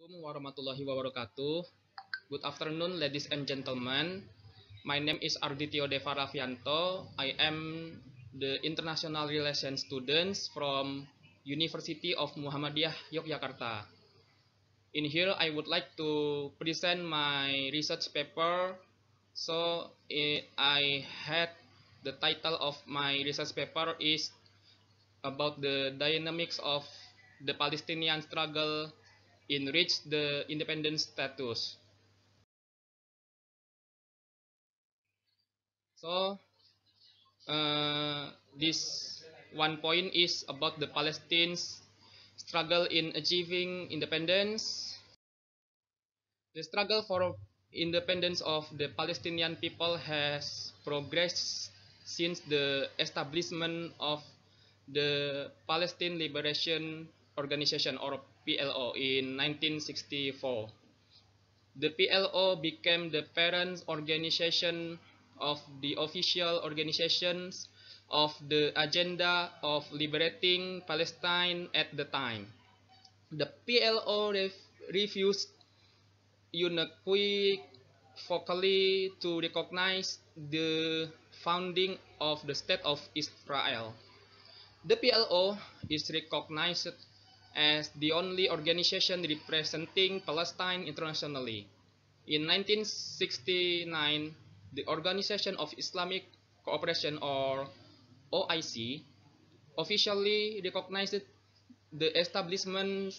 Assalamualaikum warahmatullahi wabarakatuh. Good afternoon, ladies and gentlemen. My name is Ardityo Deva Ravianto. I am the International Relations student from University of Muhammadiyah Yogyakarta. In here, I would like to present my research paper. I had the title of my research paper is about the dynamics of the Palestinian struggle in reach the independence status. So this one point is about the Palestinians' struggle in achieving independence. The struggle for independence of the Palestinian people has progressed since the establishment of the Palestine Liberation Organization or PLO in 1964. The PLO became the parent organization of the official organizations of the agenda of liberating Palestine at the time. The PLO refused unequivocally to recognize the founding of the State of Israel. The PLO is recognized as the only organization representing Palestine internationally. In 1969, the Organization of Islamic Cooperation or OIC officially recognized the establishment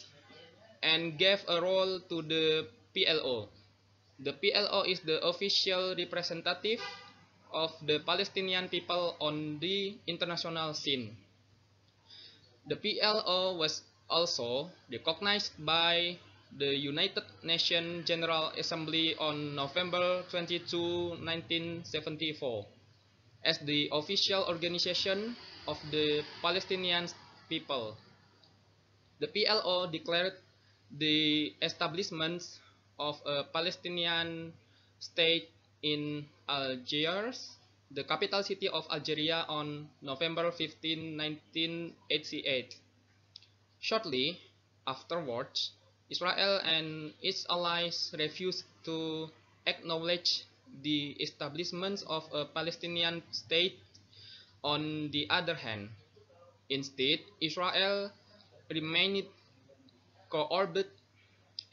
and gave a role to the PLO. The PLO is the official representative of the Palestinian people on the international scene. The PLO was also recognized by the United Nations General Assembly on November 22, 1974, as the official organization of the Palestinian people. The PLO declared the establishment of a Palestinian state in Algiers, the capital city of Algeria, on November 15, 1988. Shortly afterwards, Israel and its allies refused to acknowledge the establishment of a Palestinian state. On the other hand, instead, Israel remained co-orbit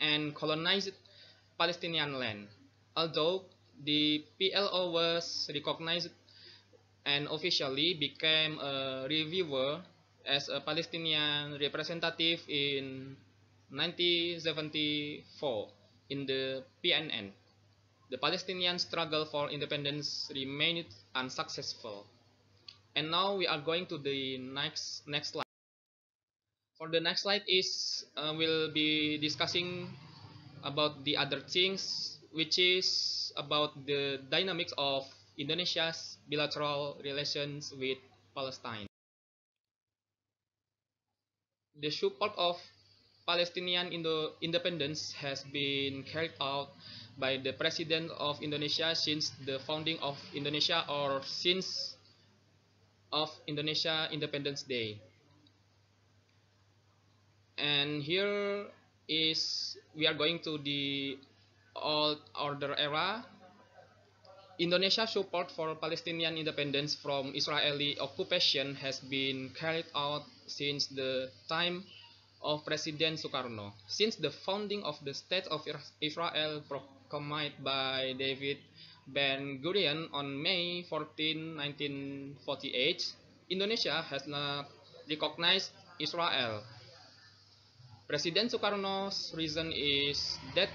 and colonized Palestinian land. Although the PLO was recognized and officially became a reviewer as a Palestinian representative in 1974 in the PNN. The Palestinian struggle for independence remained unsuccessful. And now we are going to the next slide. For the next slide is we'll be discussing about the other things, which is about the dynamics of Indonesia's bilateral relations with Palestine. The support of Palestinian independence has been carried out by the President of Indonesia since the founding of Indonesia or since of Indonesia Independence Day. And here is we are going to the old order era. Indonesia's support for Palestinian independence from Israeli occupation has been carried out since the time of President Sukarno. Since the founding of the State of Israel proclaimed by David Ben-Gurion on May 14, 1948, Indonesia has not recognized Israel. President Sukarno's reason is that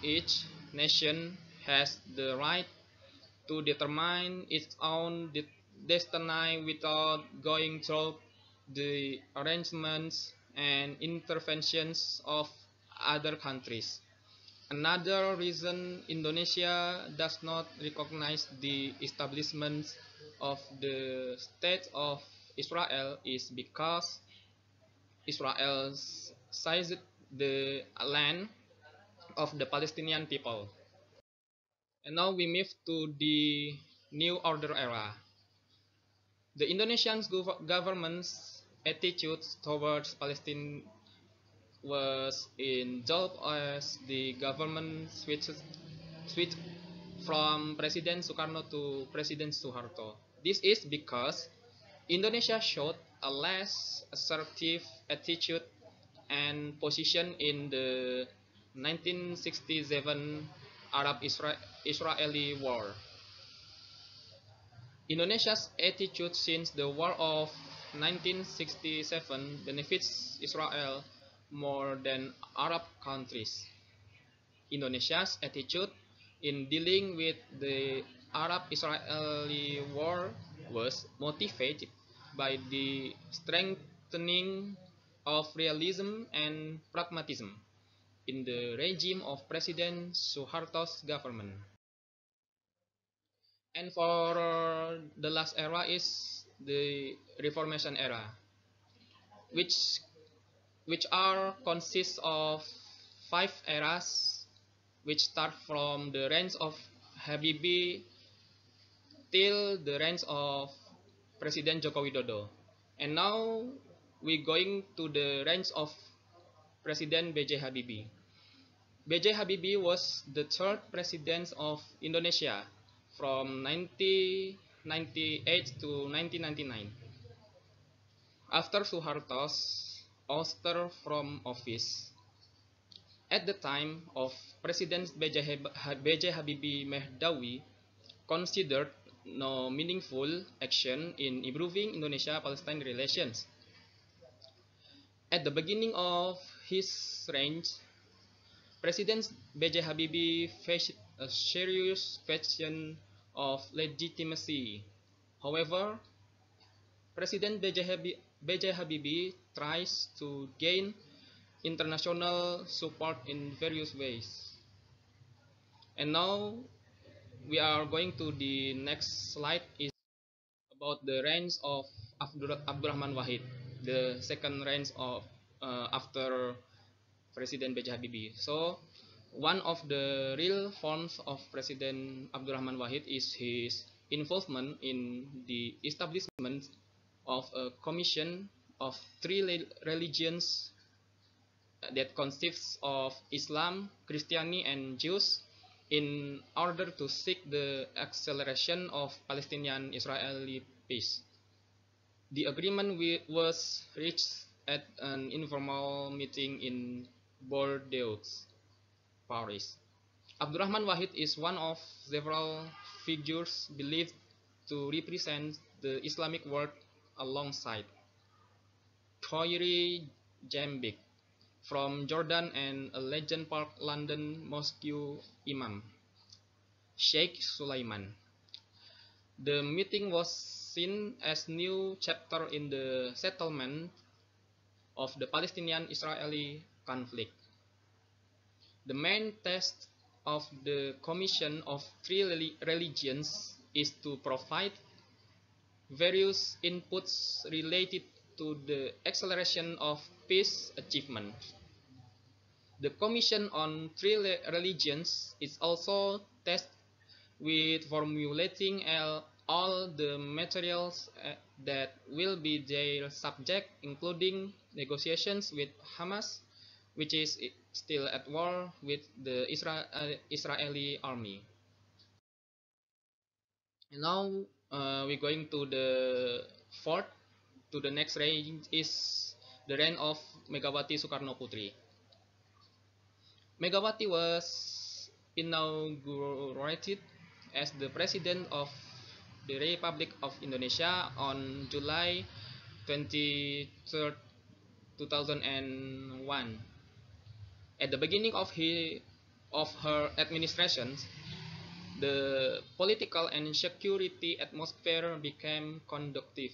each nation has the right to determine its own destiny without going through the arrangements and interventions of other countries. Another reason Indonesia does not recognize the establishment of the State of Israel is because Israel seized the land of the Palestinian people. And now we move to the New Order era. The Indonesian government's attitude towards Palestine was in job as the government switched from President Sukarno to President Suharto. This is because Indonesia showed a less assertive attitude and position in the 1967 Arab-Israeli War. Indonesia's attitude since the War of 1967 benefits Israel more than Arab countries. Indonesia's attitude in dealing with the Arab-Israeli war was motivated by the strengthening of realism and pragmatism in the regime of President Suharto's government. And for the last era is the Reformation era, which are consists of five eras, which start from the reign of Habibie till the reign of President Joko Widodo. And now we going to the reign of President B.J. Habibie. B.J. Habibie was the third president of Indonesia from 1998 to 1999. After Suharto's ouster from office, at the time of President B.J. Habibie Mehdawi considered no meaningful action in improving Indonesia-Palestine relations. At the beginning of his reign, President B.J. Habibie faced a serious question of legitimacy. However, President B.J. Habibie tries to gain international support in various ways. And now we are going to the next slide is about the reign of Abdurrahman Wahid, the second reign of after President B.J. Habibie. So one of the real forms of President Abdurrahman Wahid is his involvement in the establishment of a commission of three religions that consists of Islam, Christianity, and Jews in order to seek the acceleration of Palestinian-Israeli peace. The agreement was reached at an informal meeting in Bordeaux, Paris. Abdurrahman Wahid is one of several figures believed to represent the Islamic world alongside Khoiri Jambik from Jordan and a Legend Park London Mosque Imam, Sheikh Sulaiman. The meeting was seen as new chapter in the settlement of the Palestinian-Israeli conflict. The main task of the Commission of Three Religions is to provide various inputs related to the acceleration of peace achievement. The Commission on Three Religions is also tasked with formulating all the materials that will be their subject, including negotiations with Hamas, which is still at war with the Israeli army. And now we're going to the fourth, to the next reign is the reign of Megawati Soekarno Putri. Megawati was inaugurated as the President of the Republic of Indonesia on July 23rd, 2001. At the beginning of her administration, the political and security atmosphere became conducive.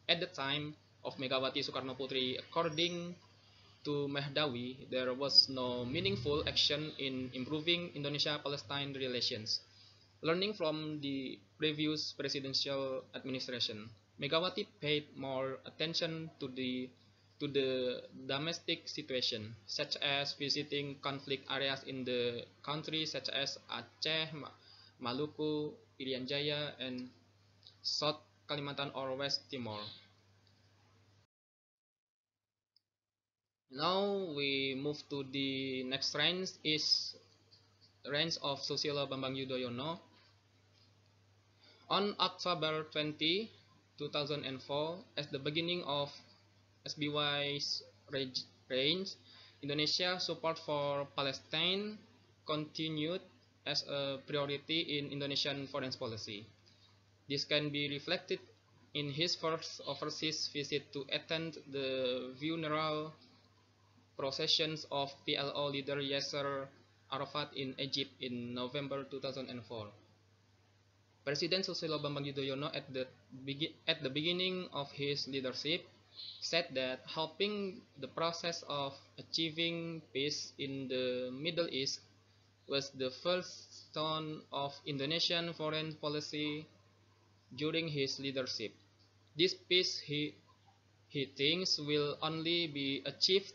At the time of Megawati Soekarno Putri, according to Mehdawi, there was no meaningful action in improving Indonesia-Palestine relations. Learning from the previous presidential administration, Megawati paid more attention to the domestic situation, such as visiting conflict areas in the country such as Aceh, Maluku, Irian Jaya, and South Kalimantan or West Timor. Now we move to the next range is range of Susilo Bambang Yudhoyono. On October 20, 2004, as the beginning of SBY's reign, Indonesia support for Palestine continued as a priority in Indonesian foreign policy. This can be reflected in his first overseas visit to attend the funeral processions of PLO leader Yasser Arafat in Egypt in November 2004. President Susilo Bambang Yudhoyono at the beginning of his leadership said that helping the process of achieving peace in the Middle East was the first stone of Indonesian foreign policy during his leadership. This peace, he thinks, will only be achieved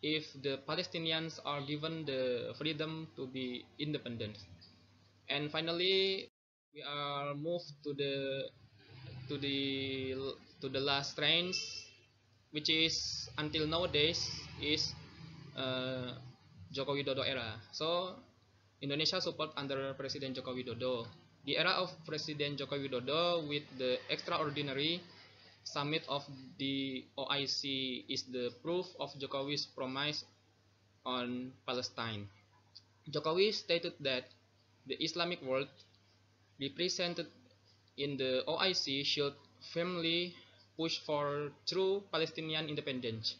if the Palestinians are given the freedom to be independent. And finally, we are moved to the to the last range, which is until nowadays is uh, Joko Widodo era. So Indonesia support under Presiden Joko Widodo. The era of Presiden Joko Widodo with the extraordinary summit of the OIC is the proof of Jokowi's promise on Palestine. Jokowi stated that the Islamic world represented in the OIC should firmly push for true Palestinian independence,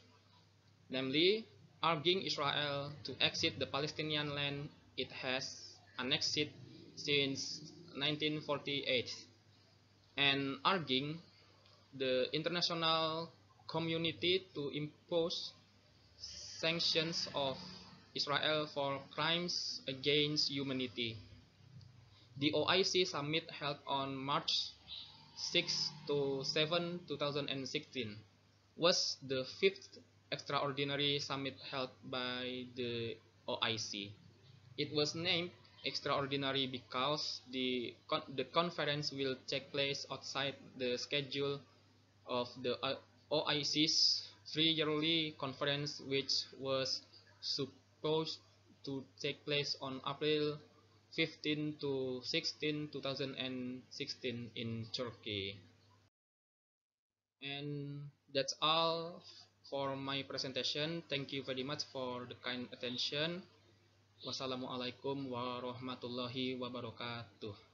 namely urging Israel to exit the Palestinian land it has annexed since 1948, and urging the international community to impose sanctions of Israel for crimes against humanity. The OIC summit held on March 6 to 7, 2016 was the fifth extraordinary summit held by the OIC. It was named extraordinary because the conference will take place outside the schedule of the OIC's three-yearly conference, which was supposed to take place on April 15 to 16, 2016 in Turkey. And that's all for my presentation. Thank you very much for the kind attention. Wassalamualaikum warahmatullahi wabarakatuh.